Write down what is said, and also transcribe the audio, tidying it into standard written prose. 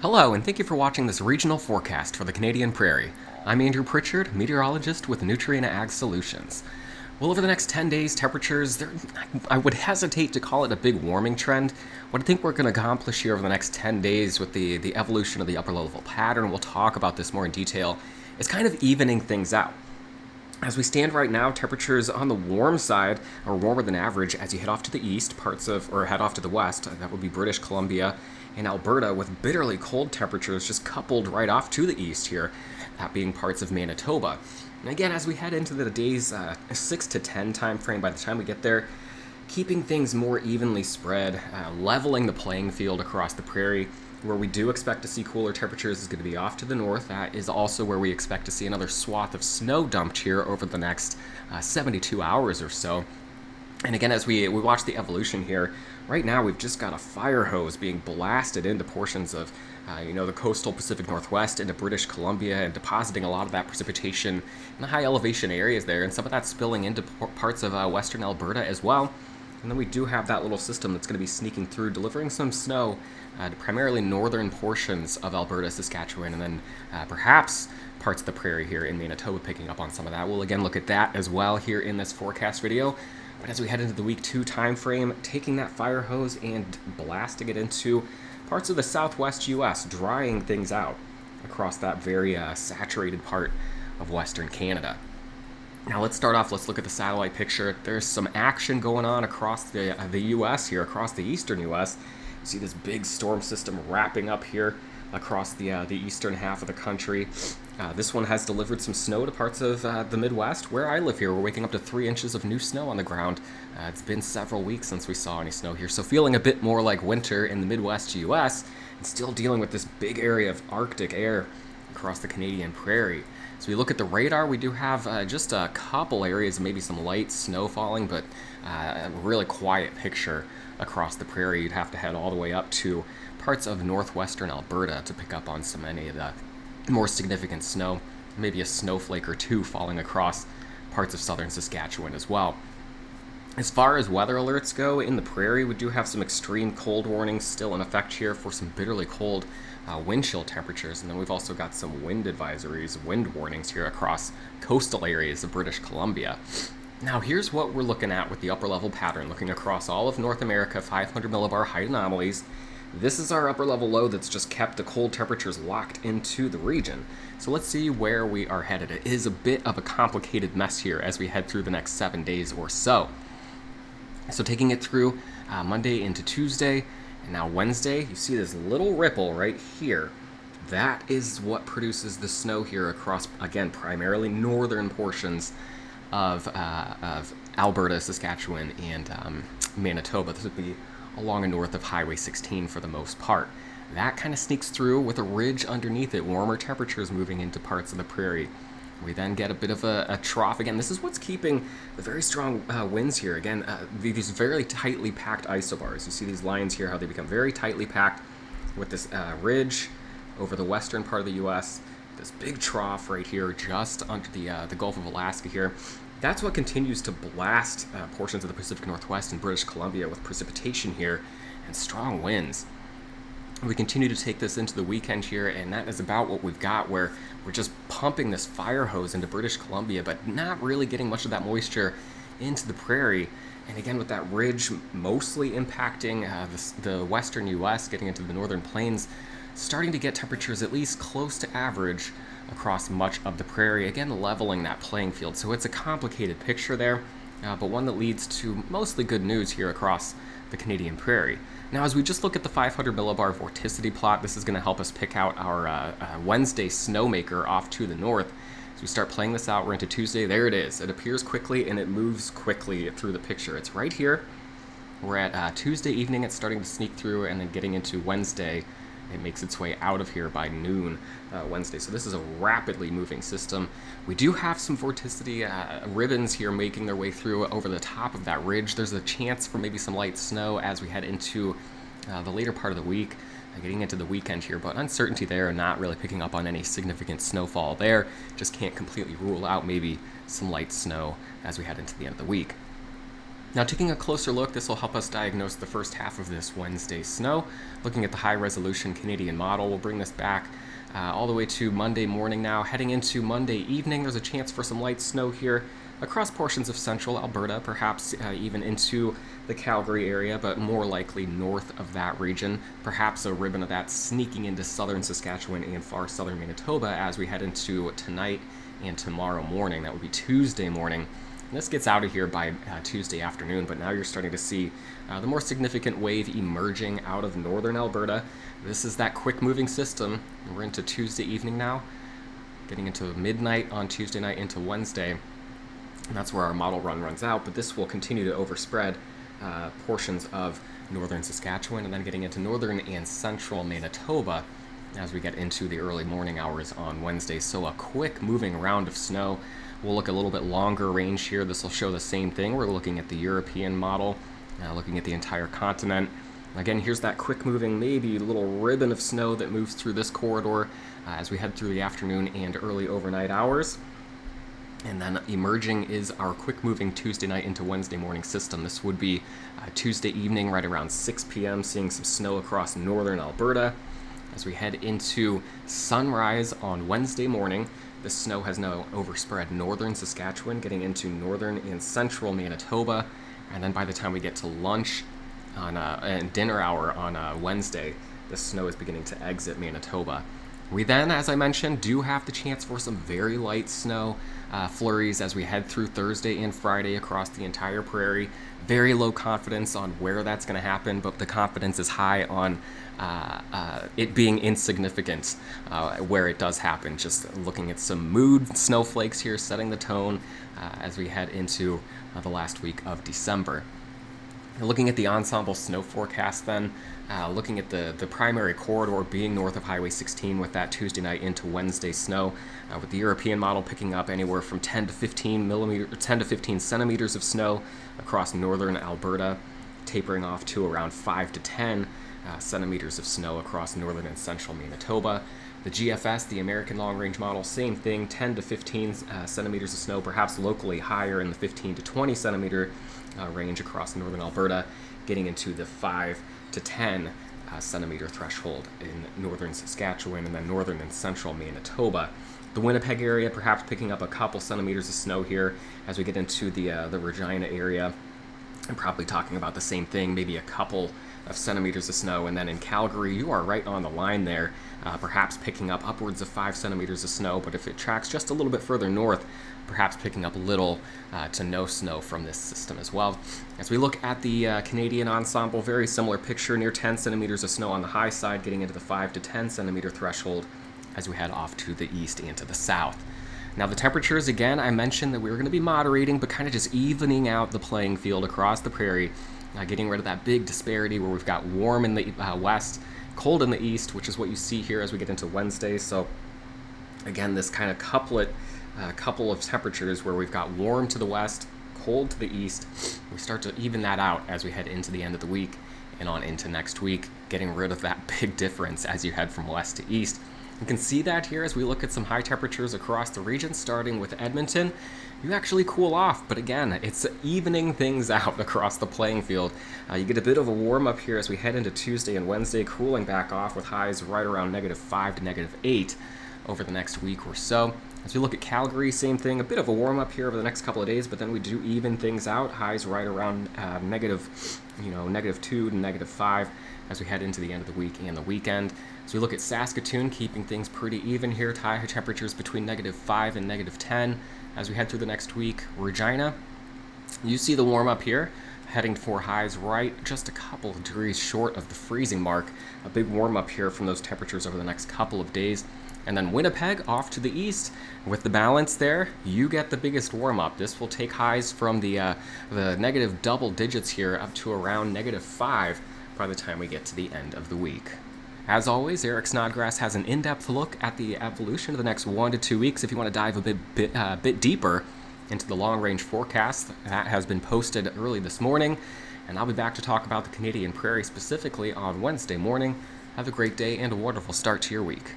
Hello, and thank you for watching this regional forecast for the Canadian Prairie. I'm Andrew Pritchard, meteorologist with Nutrien Ag Solutions. Well, over the next 10 days, temperatures, I would hesitate to call it a big warming trend. What I think we're going to accomplish here over the next 10 days with the evolution of the upper level pattern, we'll talk about this more in detail, is kind of evening things out. As we stand right now, temperatures on the warm side are warmer than average as you head off to the east, or head off to the west. That would be British Columbia and Alberta, with bitterly cold temperatures just coupled right off to the east here, that being parts of Manitoba. And again, as we head into the day's 6 to 10 time frame, by the time we get there, keeping things more evenly spread, leveling the playing field across the prairie. Where we do expect to see cooler temperatures is going to be off to the north. That is also where we expect to see another swath of snow dumped here over the next 72 hours or so. And again, as we watch the evolution here, right now we've just got a fire hose being blasted into portions of the coastal Pacific Northwest into British Columbia and depositing a lot of that precipitation in the high elevation areas there, and some of that spilling into parts of western Alberta as well. And then we do have that little system that's going to be sneaking through, delivering some snow to primarily northern portions of Alberta, Saskatchewan, and then perhaps parts of the prairie here in Manitoba picking up on some of that. We'll again look at that as well here in this forecast video. But as we head into the week 2 time frame, taking that fire hose and blasting it into parts of the southwest U.S., drying things out across that very saturated part of western Canada. Now let's start off, let's look at the satellite picture. There's some action going on across the U.S. here, across the eastern U.S. You see this big storm system wrapping up here across the eastern half of the country. This one has delivered some snow to parts of the Midwest. Where I live here, we're waking up to 3 inches of new snow on the ground. It's been several weeks since we saw any snow here, so feeling a bit more like winter in the Midwest U.S. and still dealing with this big area of Arctic air across the Canadian Prairie. So we look at the radar, we do have just a couple areas, maybe some light snow falling, but a really quiet picture across the prairie. You'd have to head all the way up to parts of northwestern Alberta to pick up on any of the more significant snow, maybe a snowflake or two falling across parts of southern Saskatchewan as well. As far as weather alerts go, in the prairie, we do have some extreme cold warnings still in effect here for some bitterly cold wind chill temperatures, and then we've also got some wind advisories, wind warnings here across coastal areas of British Columbia. Now here's what we're looking at with the upper level pattern, looking across all of North America, 500 millibar height anomalies. This is our upper level low that's just kept the cold temperatures locked into the region. So let's see where we are headed. It is a bit of a complicated mess here as we head through the next 7 days or so. So taking it through Monday into Tuesday, and now Wednesday, you see this little ripple right here. That is what produces the snow here across, again, primarily northern portions of Alberta, Saskatchewan, and Manitoba. This would be along and north of Highway 16 for the most part. That kind of sneaks through with a ridge underneath it, warmer temperatures moving into parts of the prairie. We then get a bit of a trough. Again, this is what's keeping the very strong winds here. Again, these very tightly packed isobars. You see these lines here, how they become very tightly packed with this ridge over the western part of the U.S., this big trough right here just under the Gulf of Alaska here. That's what continues to blast portions of the Pacific Northwest and British Columbia with precipitation here and strong winds. We continue to take this into the weekend here, and that is about what we've got, where we're just pumping this fire hose into British Columbia, but not really getting much of that moisture into the prairie. And again, with that ridge mostly impacting the western U.S., getting into the northern plains, starting to get temperatures at least close to average across much of the prairie, again leveling that playing field. So it's a complicated picture there, but one that leads to mostly good news here across the Canadian prairie. Now, as we just look at the 500 millibar vorticity plot, this is going to help us pick out our Wednesday snowmaker off to the north. As we start playing this out, we're into Tuesday. There it is. It appears quickly and it moves quickly through the picture. It's right here. We're at Tuesday evening. It's starting to sneak through, and then getting into Wednesday, it makes its way out of here by noon Wednesday. So this is a rapidly moving system. We do have some vorticity ribbons here making their way through over the top of that ridge. There's a chance for maybe some light snow as we head into the later part of the week, getting into the weekend here, but uncertainty there and not really picking up on any significant snowfall there. Just can't completely rule out maybe some light snow as we head into the end of the week. Now, taking a closer look, this will help us diagnose the first half of this Wednesday snow. Looking at the high-resolution Canadian model, we'll bring this back all the way to Monday morning now. Heading into Monday evening, there's a chance for some light snow here across portions of central Alberta, perhaps even into the Calgary area, but more likely north of that region. Perhaps a ribbon of that sneaking into southern Saskatchewan and far southern Manitoba as we head into tonight and tomorrow morning. That would be Tuesday morning. And this gets out of here by Tuesday afternoon, but now you're starting to see the more significant wave emerging out of northern Alberta. This is that quick-moving system. We're into Tuesday evening now, getting into midnight on Tuesday night into Wednesday. And that's where our model run runs out, but this will continue to overspread portions of northern Saskatchewan and then getting into northern and central Manitoba as we get into the early morning hours on Wednesday. So a quick moving round of snow. We'll look a little bit longer range here. This will show the same thing. We're looking at the European model, looking at the entire continent. Again, here's that quick moving, maybe little ribbon of snow that moves through this corridor as we head through the afternoon and early overnight hours. And then emerging is our quick-moving Tuesday night into Wednesday morning system. This would be Tuesday evening right around 6 p.m., seeing some snow across northern Alberta. As we head into sunrise on Wednesday morning, the snow has now overspread northern Saskatchewan, getting into northern and central Manitoba. And then by the time we get to lunch and dinner hour on Wednesday, the snow is beginning to exit Manitoba. We then, as I mentioned, do have the chance for some very light snow flurries as we head through Thursday and Friday across the entire prairie. Very low confidence on where that's going to happen, but the confidence is high on it being insignificant where it does happen. Just looking at some mood snowflakes here, setting the tone as we head into the last week of December. Looking at the ensemble snow forecast then, looking at the primary corridor being north of Highway 16 with that Tuesday night into Wednesday snow, with the European model picking up anywhere from 10 to 15 centimeters of snow across northern Alberta, tapering off to around 5 to 10 centimeters of snow across northern and central Manitoba. The GFS, the American long-range model, same thing, 10 to 15 centimeters of snow, perhaps locally higher in the 15 to 20 centimeter range across northern Alberta, getting into the 5 to 10 centimeter threshold in northern Saskatchewan and then northern and central Manitoba. The Winnipeg area perhaps picking up a couple centimeters of snow here as we get into the Regina area. I'm probably talking about the same thing, maybe a couple of centimeters of snow. And then in Calgary, you are right on the line there, perhaps picking up upwards of 5 centimeters of snow. But if it tracks just a little bit further north, perhaps picking up little to no snow from this system as well. As we look at the Canadian ensemble, very similar picture, near 10 centimeters of snow on the high side, getting into the 5 to 10 centimeter threshold as we head off to the east and to the south. Now the temperatures, again, I mentioned that we were going to be moderating, but kind of just evening out the playing field across the prairie, getting rid of that big disparity where we've got warm in the west, cold in the east, which is what you see here as we get into Wednesday. So again, this kind of couple of temperatures where we've got warm to the west, cold to the east. We start to even that out as we head into the end of the week and on into next week, getting rid of that big difference as you head from west to east. You can see that here as we look at some high temperatures across the region, starting with Edmonton. You actually cool off, but again, it's evening things out across the playing field. You get a bit of a warm up here as we head into Tuesday and Wednesday, cooling back off with highs right around -5 to -8 over the next week or so. As we look at Calgary, same thing, a bit of a warm up here over the next couple of days, but then we do even things out, highs right around -2 to -5 as we head into the end of the week and the weekend. As we look at Saskatoon, keeping things pretty even here, high temperatures between -5 and -10 as we head through the next week. Regina, you see the warm up here, heading for highs right just a couple of degrees short of the freezing mark. A big warm up here from those temperatures over the next couple of days. And then Winnipeg off to the east. With the balance there, you get the biggest warm up. This will take highs from the negative double digits here up to around -5 by the time we get to the end of the week. As always, Eric Snodgrass has an in-depth look at the evolution of the next 1 to 2 weeks. If you want to dive a bit deeper into the long-range forecast, that has been posted early this morning. And I'll be back to talk about the Canadian Prairie specifically on Wednesday morning. Have a great day and a wonderful start to your week.